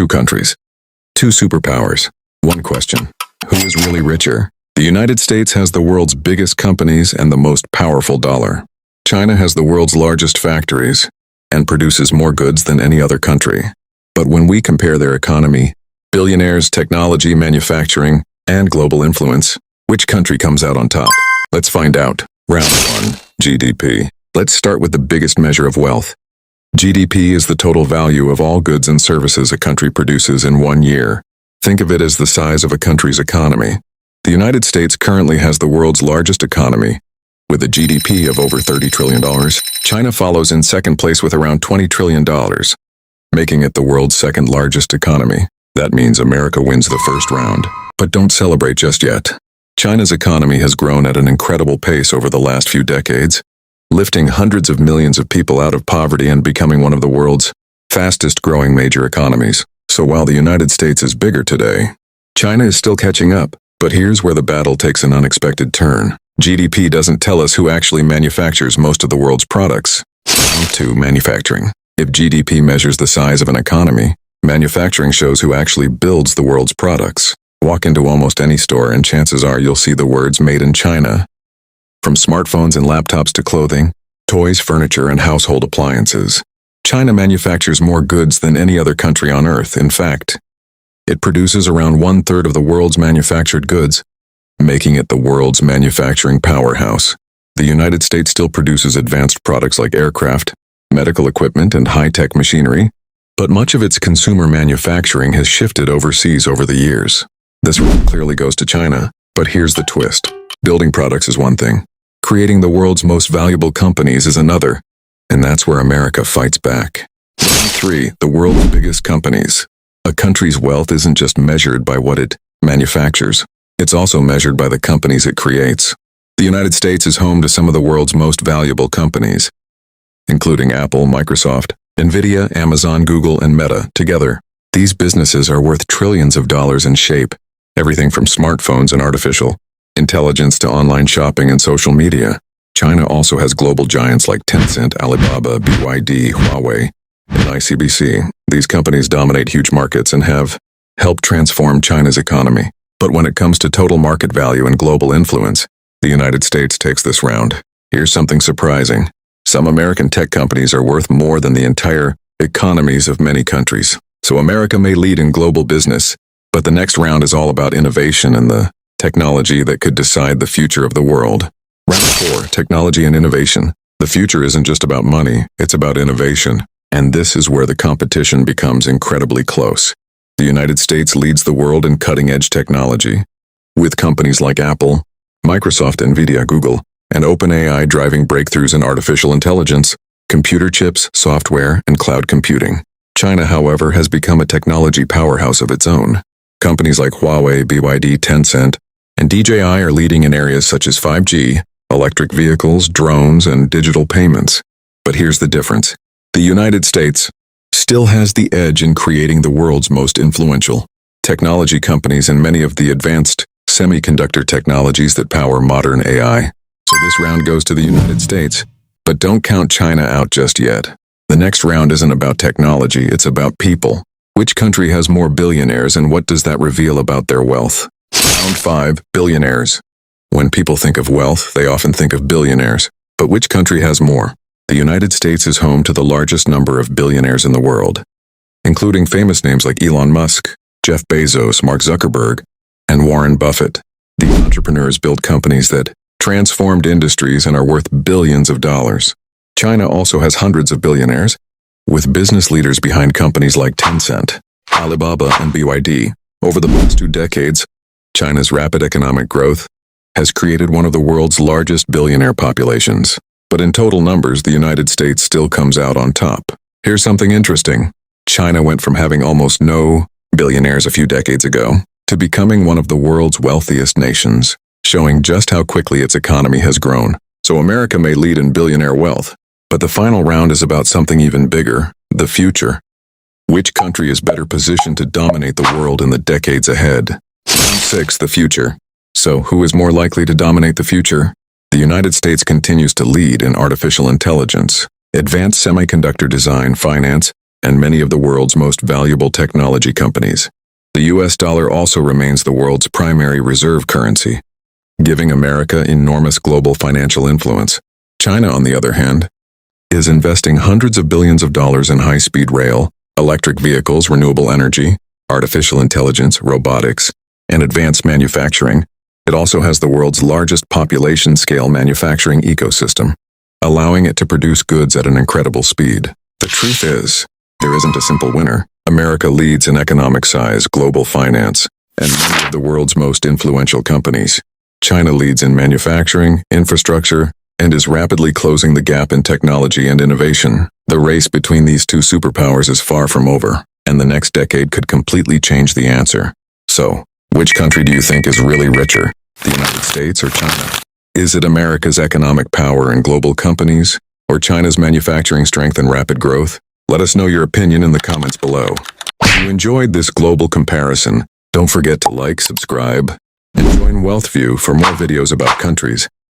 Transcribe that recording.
Two countries. Two superpowers. One question. Who is really richer? The United States has the world's biggest companies and the most powerful dollar. China has the world's largest factories and produces more goods than any other country. But when we compare their economy, billionaires, technology, manufacturing, and global influence, which country comes out on top? Let's find out. Round 1. GDP. Let's start with the biggest measure of wealth. GDP is the total value of all goods and services a country produces in 1 year. Think of it as the size of a country's economy. The United States currently has the world's largest economy, with a GDP of over $30 trillion. China follows in second place with around $20 trillion, making it the world's second largest economy. That means America wins the first round. But don't celebrate just yet. China's economy has grown at an incredible pace over the last few decades, lifting hundreds of millions of people out of poverty and becoming one of the world's fastest-growing major economies. So while the United States is bigger today, China is still catching up. But here's where the battle takes an unexpected turn. GDP doesn't tell us who actually manufactures most of the world's products. Round 2. Manufacturing. If GDP measures the size of an economy, manufacturing shows who actually builds the world's products. Walk into almost any store and chances are you'll see the words "Made in China." From smartphones and laptops to clothing, toys, furniture, and household appliances, China manufactures more goods than any other country on Earth. In fact, it produces around 1/3 of the world's manufactured goods, making it the world's manufacturing powerhouse. The United States still produces advanced products like aircraft, medical equipment, and high-tech machinery, but much of its consumer manufacturing has shifted overseas over the years. This round clearly goes to China, but here's the twist. Building products is one thing. Creating the world's most valuable companies is another, and that's where America fights back. Round 3. The world's biggest companies. A country's wealth isn't just measured by what it manufactures. It's also measured by the companies it creates. The United States is home to some of the world's most valuable companies, including Apple, Microsoft, Nvidia, Amazon, Google, and Meta. Together, these businesses are worth trillions of dollars and shape everything from smartphones and artificial intelligence to online shopping and social media. China also has global giants like Tencent, Alibaba, BYD, Huawei, and ICBC. These companies dominate huge markets and have helped transform China's economy. But when it comes to total market value and global influence, the United States takes this round. Here's something surprising. Some American tech companies are worth more than the entire economies of many countries. So America may lead in global business, but the next round is all about innovation and the technology that could decide the future of the world. Round 4. Technology and innovation. The future isn't just about money, it's about innovation. And this is where the competition becomes incredibly close. The United States leads the world in cutting-edge technology, with companies like Apple, Microsoft, Nvidia, Google, and OpenAI driving breakthroughs in artificial intelligence, computer chips, software, and cloud computing. China, however, has become a technology powerhouse of its own. Companies like Huawei, BYD, Tencent, and DJI are leading in areas such as 5G, electric vehicles, drones, and digital payments. But here's the difference. The United States still has the edge in creating the world's most influential technology companies and many of the advanced semiconductor technologies that power modern AI. So this round goes to the United States, but don't count China out just yet. The next round isn't about technology, it's about people. Which country has more billionaires and what does that reveal about their wealth? Round 5. Billionaires. When people think of wealth, they often think of billionaires. But which country has more? The United States is home to the largest number of billionaires in the world, including famous names like Elon Musk, Jeff Bezos, Mark Zuckerberg, and Warren Buffett. These entrepreneurs build companies that transformed industries and are worth billions of dollars. China also has hundreds of billionaires, with business leaders behind companies like Tencent, Alibaba, and BYD. Over the past 2 decades, China's rapid economic growth has created one of the world's largest billionaire populations. But in total numbers, the United States still comes out on top. Here's something interesting. China went from having almost no billionaires a few decades ago to becoming one of the world's wealthiest nations, showing just how quickly its economy has grown. So America may lead in billionaire wealth, but the final round is about something even bigger, the future. Which country is better positioned to dominate the world in the decades ahead? Round 6. The future. So who is more likely to dominate the future? The United States continues to lead in artificial intelligence, advanced semiconductor design, finance, and many of the world's most valuable technology companies. The US dollar also remains the world's primary reserve currency, giving America enormous global financial influence. China, on the other hand, is investing hundreds of billions of dollars in high-speed rail, electric vehicles, renewable energy, artificial intelligence, robotics, and advanced manufacturing. It also has the world's largest population-scale manufacturing ecosystem, allowing it to produce goods at an incredible speed. The truth is, there isn't a simple winner. America leads in economic size, global finance, and many of the world's most influential companies. China leads in manufacturing, infrastructure, and is rapidly closing the gap in technology and innovation. The race between these two superpowers is far from over, and the next decade could completely change the answer. So, which country do you think is really richer, the United States or China? Is it America's economic power and global companies, or China's manufacturing strength and rapid growth? Let us know your opinion in the comments below. If you enjoyed this global comparison, don't forget to like, subscribe, and join WealthView for more videos about countries,